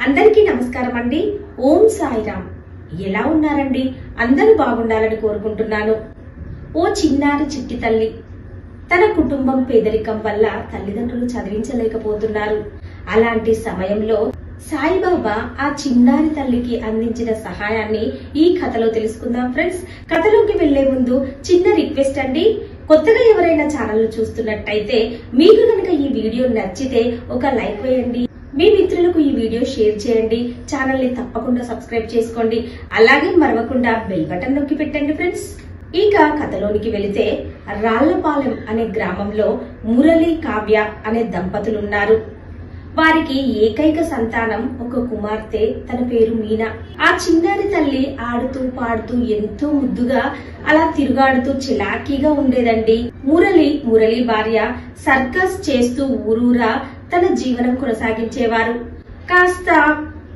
అందరికీ నమస్కారం అండి. ఓం సాయిరామ్. ఎలా ఉన్నారండి? అందరూ బాగుండాలని కోరుకుంటున్నాను. ఓ చిన్నారి చిట్టి తల్లి తన కుటుంబం పేదరికం వల్ల తల్లిదండ్రులు చదివించలేకపోతున్నారు. అలాంటి సమయంలో సాయిబాబా ఆ చిన్నారి తల్లికి అందించిన సహాయాన్ని ఈ కథలో తెలుసుకుందాం ఫ్రెండ్స్. కథలోకి వెళ్లే ముందు చిన్న రిక్వెస్ట్ అండి, కొత్తగా ఎవరైనా ఛానల్ చూస్తున్నట్టయితే మీకు కనుక ఈ వీడియో నచ్చితే ఒక లైక్ వేయండి, మీ మిత్రులకు ఈ వీడియో షేర్ చేయండి, ఛానల్ ని తప్పకుండా సబ్స్క్రైబ్ చేసుకోండి, అలాగే మరవకుండా బెల్ బటన్ నొక్కి పెట్టండి ఫ్రెండ్స్. ఇక కథలోనికి వెళితే రాళ్లపాలెం అనే గ్రామంలో మురళి కావ్య అనే దంపతులు ఉన్నారు. వారికి ఏకైక సంతానం ఒక కుమార్తె, తన పేరు మీనా. ఆ చిన్నారి తల్లి ఆడుతూ పాడుతూ ఎంతో ముద్దుగా అలా తిరుగాడుతూ చిలాకీగా ఉండేదండి. మురళి భార్య సర్కస్ చేస్తూ ఊరూరా తన జీవనం కొనసాగించేవారు. కాస్త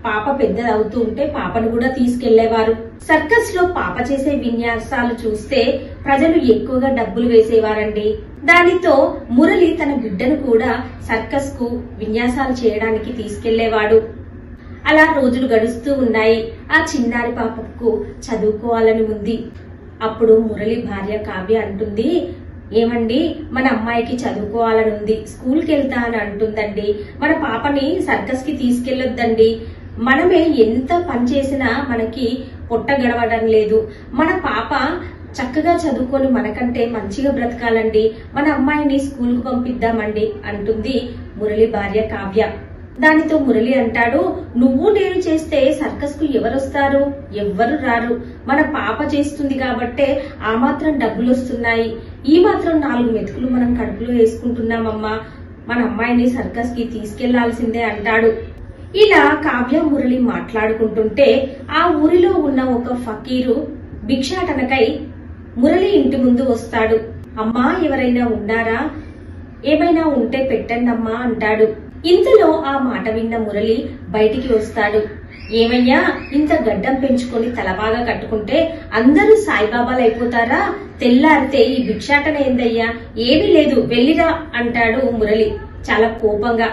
పాప పెద్దదవుతూ ఉంటే పాపను కూడా తీసుకెళ్లేవారు. సర్కస్ లో పాప చేసే విన్యాసాలు చూస్తే ప్రజలు ఎక్కువగా డబ్బులు వేసేవారండి. దానితో మురళి తన బిడ్డను కూడా సర్కస్ కు విన్యాసాలు చేయడానికి తీసుకెళ్లేవాడు. అలా రోజులు గడుస్తూ ఉన్నాయి. ఆ చిన్నారి పాపకు చదువుకోవాలని ఉంది. అప్పుడు మురళి భార్య కావ్య అంటుంది, ఏమండి, మన అమ్మాయికి చదువుకోవాలని ఉంది, స్కూల్కి వెళ్తా అని అంటుందండి. మన పాపని సర్కస్ కి తీసుకెళ్లొద్దండి. మనమే ఎంత పని చేసినా మనకి పొట్ట గడవడం లేదు. మన పాప చక్కగా చదువుకొని మనకంటే మంచిగా బ్రతకాలండి. మన అమ్మాయిని స్కూల్ కు పంపిద్దామండి అంటుంది మురళి భార్య కావ్య. దానితో మురళి అంటాడు, నువ్వు నేను చేస్తే సర్కస్ కు ఎవరొస్తారు? ఎవ్వరు రారు. మన పాప చేస్తుంది కాబట్టే ఆ మాత్రం డబ్బులు వస్తున్నాయి. ఈ మాత్రం 4 మెతుకులు మనం కడుపులో వేసుకుంటున్నామమ్మా. మన అమ్మాయిని సర్కస్ కి తీసుకెళ్లాల్సిందే అంటాడు. ఇలా కావ్య మురళి మాట్లాడుకుంటుంటే ఆ ఊరిలో ఉన్న ఒక ఫకీరు భిక్షాటనకై మురళి ఇంటి ముందు వస్తాడు. అమ్మా, ఎవరైనా ఉన్నారా? ఏమైనా ఉంటే పెట్టండి అమ్మా అంటాడు. ఇంతలో ఆ మాట విన్న మురళి బయటికి వస్తాడు. ఏమయ్యా, ఇంత గడ్డం పెంచుకొని తలబాగా కట్టుకుంటే అందరూ సాయిబాబాలు అయిపోతారా? తెల్లారితే ఈ భిక్షాటన ఏందయ్యా? ఏమీ లేదు, వెళ్ళిరా అంటాడు మురళి చాలా కోపంగా.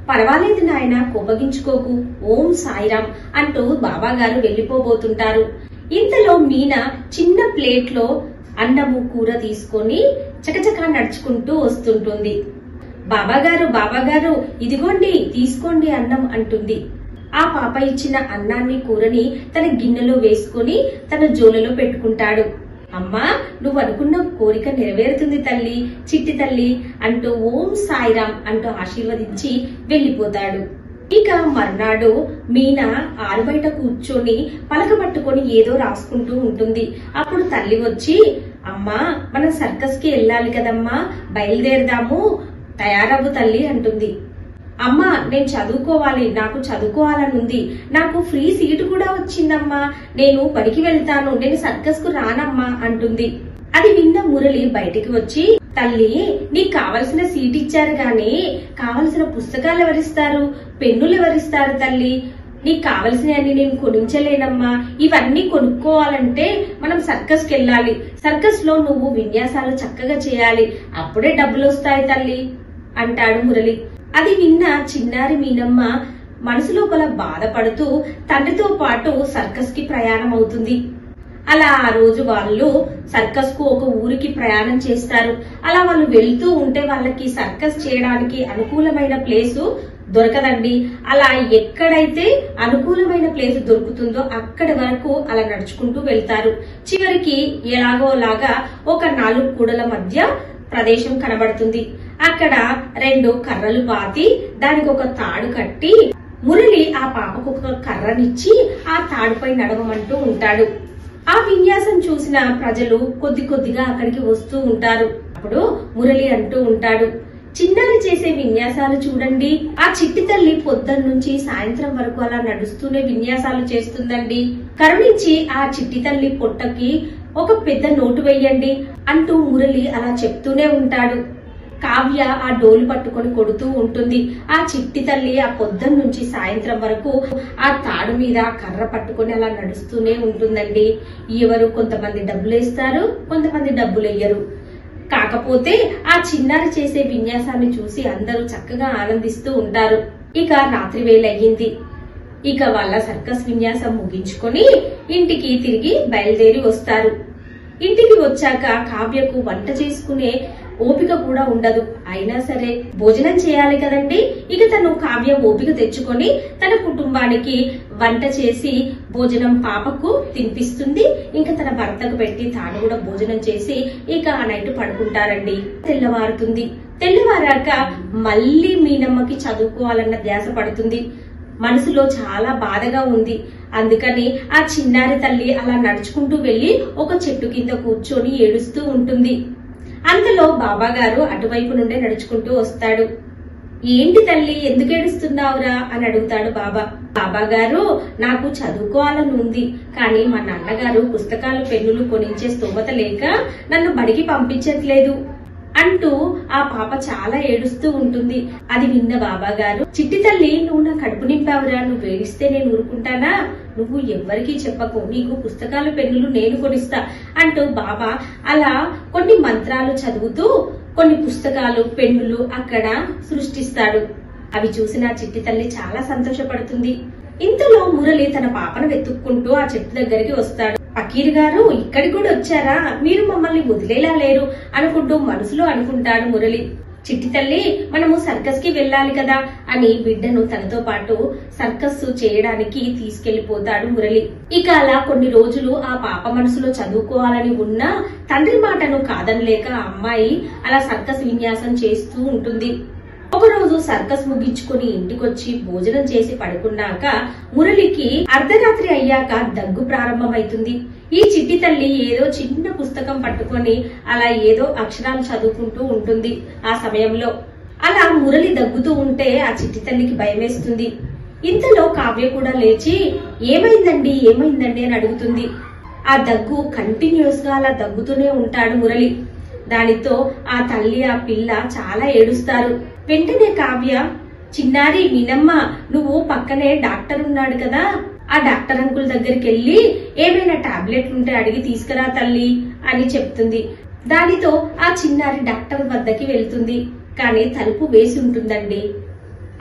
పర్వాలేదు నాయన, కోపగించుకోకు, ఓం సాయిరామ్ అంటూ బాబా గారు వెళ్లిపోబోతుంటారు. ఇంతలో మీనా చిన్న ప్లేట్ లో అన్నము కూర తీసుకొని చకచకా నడుచుకుంటూ వస్తుంటుంది. బాబాగారు ఇదిగోండి, తీసుకోండి అన్నం అంటుంది. ఆ పాప ఇచ్చిన అన్నాన్ని కూరని తన గిన్నెలో వేసుకుని తన జోలలో పెట్టుకుంటాడు. అమ్మా, నువ్వు అనుకున్న కోరిక నెరవేరుతుంది తల్లి, చిట్టి తల్లి అంటూ ఓం సాయిరామ్ అంటూ ఆశీర్వదించి వెళ్లిపోతాడు. ఇక మర్నాడు మీనా ఆరుబయట కూర్చొని పలక పట్టుకొని ఏదో రాసుకుంటూ ఉంటుంది. అప్పుడు తల్లి వచ్చి, అమ్మా, మనం సర్కస్ కి వెళ్ళాలి కదమ్మా, బయలుదేరదాము, తయారవ్వు తల్లి అంటుంది. అమ్మా, నేను చదువుకోవాలి, నాకు చదువుకోవాలని ఉంది, నాకు ఫ్రీ సీటు కూడా వచ్చిందమ్మా, నేను బడికి వెళ్తాను, నేను సర్కస్ కు రానమ్మా అంటుంది. అది విన్న మురళి బయటికి వచ్చి, తల్లి, నీకు కావలసిన సీట్ ఇచ్చారు గాని కావలసిన పుస్తకాలు ఎవరిస్తారు, పెన్నులు ఎవరిస్తారు తల్లి? నీకు కావలసినవన్నీ నేను కొనించలేనమ్మా. ఇవన్నీ కొనుక్కోవాలంటే మనం సర్కస్ కి వెళ్ళాలి. సర్కస్ లో నువ్వు విన్యాసాలు చక్కగా చేయాలి, అప్పుడే డబ్బులు వస్తాయి తల్లి అంటాడు మురళి. అది విన్న చిన్నారి మీనమ్మ మనసు లోపల బాధపడుతూ తండ్రితో పాటు సర్కస్ కి ప్రయాణం అవుతుంది. అలా ఆ రోజు వాళ్ళు సర్కస్ కు ఒక ఊరికి ప్రయాణం చేస్తారు. అలా వాళ్ళు వెళ్తూ ఉంటే వాళ్ళకి సర్కస్ చేయడానికి అనుకూలమైన ప్లేసు దొరకదండి. అలా ఎక్కడైతే అనుకూలమైన ప్లేస్ దొరుకుతుందో అక్కడి వరకు అలా నడుచుకుంటూ వెళ్తారు. చివరికి ఎలాగోలాగా ఒక 4 కూడల మధ్య ప్రదేశం కనబడుతుంది. అక్కడ 2 కర్రలు పాతి దానికి ఒక తాడు కట్టి మురళి ఆ పాపకు ఒక కర్రనిచ్చి ఆ తాడుపై నడవమంటూ ఉంటాడు. ఆ విన్యాసం చూసిన ప్రజలు కొద్ది కొద్దిగా అక్కడికి వస్తూ ఉంటారు. అప్పుడు మురళి అంటూ ఉంటాడు, చిన్నారి చేసే విన్యాసాలు చూడండి, ఆ చిట్టి తల్లి పొద్దున్నుంచి సాయంత్రం వరకు అలా నడుస్తూనే విన్యాసాలు చేస్తుందండి. కరుణించి ఆ చిట్టి తల్లి పొట్టకి ఒక పెద్ద నోటు వెయ్యండి అంటూ మురళి అలా చెప్తూనే ఉంటాడు. కావ్య ఆ డోలు పట్టుకొని కొడుతూ ఉంటుంది. ఆ చిట్టి తల్లి ఆ పొద్దున్నుంచి సాయంత్రం వరకు ఆ తాడు మీద కర్ర పట్టుకొని అలా నడుస్తూనే ఉంటుందండి. ఎవరు కొంతమంది డబ్బులు వేస్తారు, కొంతమంది డబ్బులు వేయరు. కాకపోతే ఆ చిన్నారి చేసే విన్యాసాన్ని చూసి అందరూ చక్కగా ఆనందిస్తూ ఉంటారు. ఇక రాత్రి వేళ అయ్యింది. ఇక వాళ్ళ సర్కస్ విన్యాసం ముగించుకొని ఇంటికి తిరిగి బయలుదేరి వస్తారు. ఇంటికి వచ్చాక కావ్యకు వంట చేసుకునే ఓపిక కూడా ఉండదు. అయినా సరే భోజనం చేయాలి కదండి. ఇక తను కావ్య ఓపిక తెచ్చుకొని తన కుటుంబానికి వంట చేసి భోజనం పాపకు తినిపిస్తుంది. ఇంకా తన భర్తకు పెట్టి తాను కూడా భోజనం చేసి ఇక ఆ నైట్ పడుకుంటారండి. తెల్లవారుతుంది. తెల్లవారాక మళ్ళీ మీనమ్మకి చదువుకోవాలన్న ధ్యాస పడుతుంది. మనసులో చాలా బాధగా ఉంది. అందుకని ఆ చిన్నారి తల్లి అలా నడుచుకుంటూ వెళ్లి ఒక చెట్టు కింద కూర్చొని ఏడుస్తూ ఉంటుంది. అంతలో బాబా గారు అటువైపు నుండే నడుచుకుంటూ వస్తాడు. ఏంటి తల్లి, ఎందుకు ఏడుస్తున్నావురా అని అడుగుతాడు బాబా. బాబా గారు, నాకు చదువుకోవాలని ఉంది, కానీ మా నాన్నగారు పుస్తకాలు పెన్నులు కొనించే స్తోమత లేక నన్ను బడికి పంపించట్లేదు అంటూ ఆ పాప చాలా ఏడుస్తూ ఉంటుంది. అది విన్న బాబా గారు, చిట్టి తల్లి, నువ్వు నా కడుపు నింపావురా, నువ్వు ఏడిస్తే నేను ఊరుకుంటానా? నువ్వు ఎవ్వరికీ చెప్పకు, నీకు పుస్తకాలు పెన్నులు నేను కొనిస్తా అంటూ బాబా అలా కొన్ని మంత్రాలు చదువుతూ కొన్ని పుస్తకాలు పెన్నులు అక్కడ సృష్టిస్తాడు. అవి చూసిన చిట్టి తల్లి చాలా సంతోషపడుతుంది. ఇంతలో మురళి తన పాపను వెతుక్కుంటూ ఆ చెట్టు దగ్గరికి వస్తాడు. ఫకీర్ గారు, ఇక్కడికి కూడా వచ్చారా? మీరు మమ్మల్ని వదిలేలా లేరు అనుకుంటూ మనసులో అనుకుంటాడు మురళి. చిట్టి తల్లి, మనము సర్కస్ కి వెళ్ళాలి కదా అని బిడ్డను తనతో పాటు సర్కస్ చేయడానికి తీసుకెళ్లిపోతాడు మురళి. ఇక అలా కొన్ని రోజులు ఆ పాప మనసులో చదువుకోవాలని ఉన్నా తండ్రి మాటను కాదనలేక ఆ అమ్మాయి అలా సర్కస్ విన్యాసం చేస్తూ ఉంటుంది. ఒకరోజు సర్కస్ ముగించుకుని ఇంటికొచ్చి భోజనం చేసి పడుకున్నాక మురళికి అర్ధరాత్రి అయ్యాక దగ్గు ప్రారంభమైతుంది. ఈ చిట్టి తల్లి ఏదో చిన్న పుస్తకం పట్టుకొని అలా ఏదో అక్షరాలు చదువుకుంటూ ఉంటుంది. ఆ సమయంలో అలా మురళి దగ్గుతూ ఉంటే ఆ చిట్టి తల్లికి భయమేస్తుంది. ఇంతలో కావ్య కూడా లేచి ఏమైందండి ఏమైందండి అని అడుగుతుంది. ఆ దగ్గు కంటిన్యూస్ గా అలా దగ్గుతూనే ఉంటాడు మురళి. దానితో ఆ తల్లి ఆ పిల్ల చాలా ఏడుస్తారు. వెంటనే కావ్య, చిన్నారి మీనమ్మ, నువ్వు పక్కనే డాక్టర్ ఉన్నాడు కదా, ఆ డాక్టర్ అంకుల్ దగ్గరికి వెళ్లి ఏమైనా టాబ్లెట్లుంటే అడిగి తీసుకురా తల్లి అని చెప్తుంది. దానితో ఆ చిన్నారి డాక్టర్ వద్దకి వెళ్తుంది. కానీ తలుపు వేసి ఉంటుందండి.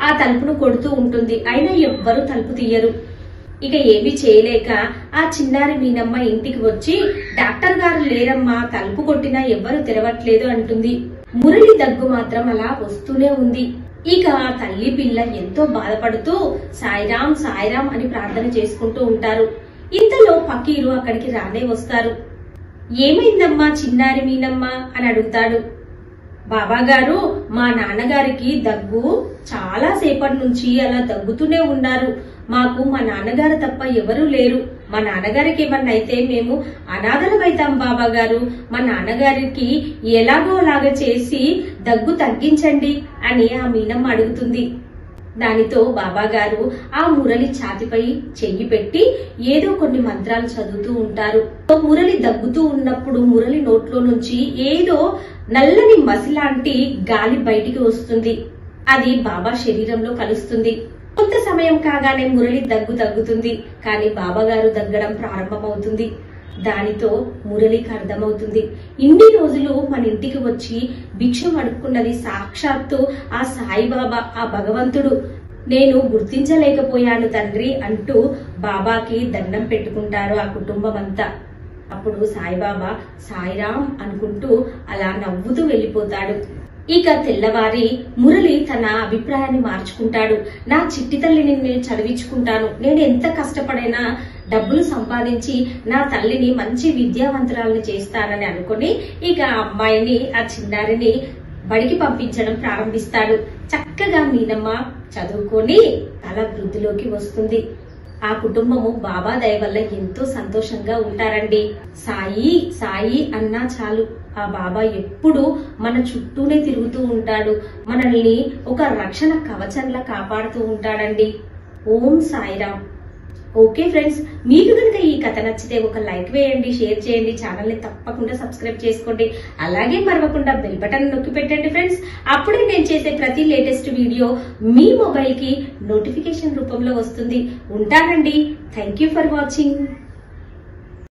ఆ తలుపును కొడుతూ ఉంటుంది. అయినా ఎవ్వరూ తలుపు తీయరు. ఇక ఏమీ చేయలేక ఆ చిన్నారి మీనమ్మ ఇంటికి వచ్చి, డాక్టర్ గారు లేరమ్మా, తలుపు కొట్టినా ఎవ్వరు తెరవట్లేదు అంటుంది. మురళి దగ్గు మాత్రం అలా వస్తూనే ఉంది. ఇక ఆ తల్లి పిల్ల ఎంతో బాధపడుతూ సాయిరాం సాయిరాం అని ప్రార్థన చేసుకుంటూ ఉంటారు. ఇంతలో ఫకీరు అక్కడికి రానే వస్తారు. ఏమైందమ్మా చిన్నారి మీనమ్మ అని అడుగుతాడు. బాబా గారు, మా నాన్నగారికి దగ్గు చాలా సేపటి నుంచి అలా దగ్గుతూనే ఉన్నారు. మాకు మా నాన్నగారు తప్ప ఎవరూ లేరు. మా నాన్నగారికి ఏమన్నా అయితే మేము అనాథలమైతాం బాబా గారు. మా నాన్నగారికి ఎలాగో అలాగా చేసి దగ్గు తగ్గించండి అని ఆ మీనమ్మ అడుగుతుంది. దానితో బాబా గారు ఆ మురళి ఛాతిపై చెయ్యి పెట్టి ఏదో కొన్ని మంత్రాలు చదువుతూ ఉంటారు. మురళి దగ్గుతూ ఉన్నప్పుడు మురళి నోట్లో నుంచి ఏదో నల్లని మసిలాంటి గాలి బయటికి వస్తుంది. అది బాబా శరీరంలో కలుస్తుంది. కొంత సమయం కాగానే మురళి దగ్గు తగ్గుతుంది. కానీ బాబా గారు దగ్గడం ప్రారంభమవుతుంది. దానితో మురళికి అర్థమవుతుంది, ఇన్ని రోజులు మన ఇంటికి వచ్చి భిక్షం అడుక్కున్నది సాక్షాత్తు ఆ సాయిబాబా, ఆ భగవంతుడు. నేను గుర్తించలేకపోయాను తండ్రి అంటూ బాబాకి దండం పెట్టుకుంటారు ఆ కుటుంబం అంతా. అప్పుడు సాయిబాబా సాయిరాం అనుకుంటూ అలా నవ్వుతూ వెళ్లిపోతాడు. ఇక తెల్లవారి మురళి తన అభిప్రాయాన్ని మార్చుకుంటాడు. నా చిట్టి తల్లిని నేను చదివించుకుంటాను, నేను ఎంత కష్టపడైనా డబ్బులు సంపాదించి నా తల్లిని మంచి విద్యావంతురాలని చేస్తానని అనుకుని ఇక ఆ అమ్మాయిని, ఆ చిన్నారిని బడికి పంపించడం ప్రారంభిస్తాడు. చక్కగా మీనమ్మ చదువుకొని అలా వృద్ధిలోకి వస్తుంది. ఆ కుటుంబము బాబా దయ వల్ల ఎంతో సంతోషంగా ఉంటారండి. సాయి సాయి అన్నా చాలు, ఆ బాబా ఎప్పుడు మన చుట్టూనే తిరుగుతూ ఉంటాడు. మనల్ని ఒక రక్షణ కవచంలా కాపాడుతూ ఉంటాడండి. ఓం సాయిరామ్. ఓకే ఫ్రెండ్స్, మీకు కనుక ఈ కథ నచ్చితే ఒక లైక్ వేయండి, షేర్ చేయండి, ఛానల్ ని తప్పకుండా సబ్స్క్రైబ్ చేసుకోండి. అలాగే మరవకుండా బెల్ బటన్ నొక్కి పెట్టండి ఫ్రెండ్స్. అప్పుడే నేను చేసే ప్రతి లేటెస్ట్ వీడియో మీ మొబైల్ కి నోటిఫికేషన్ రూపంలో వస్తుంది. ఉంటానండి. Thank you for watching.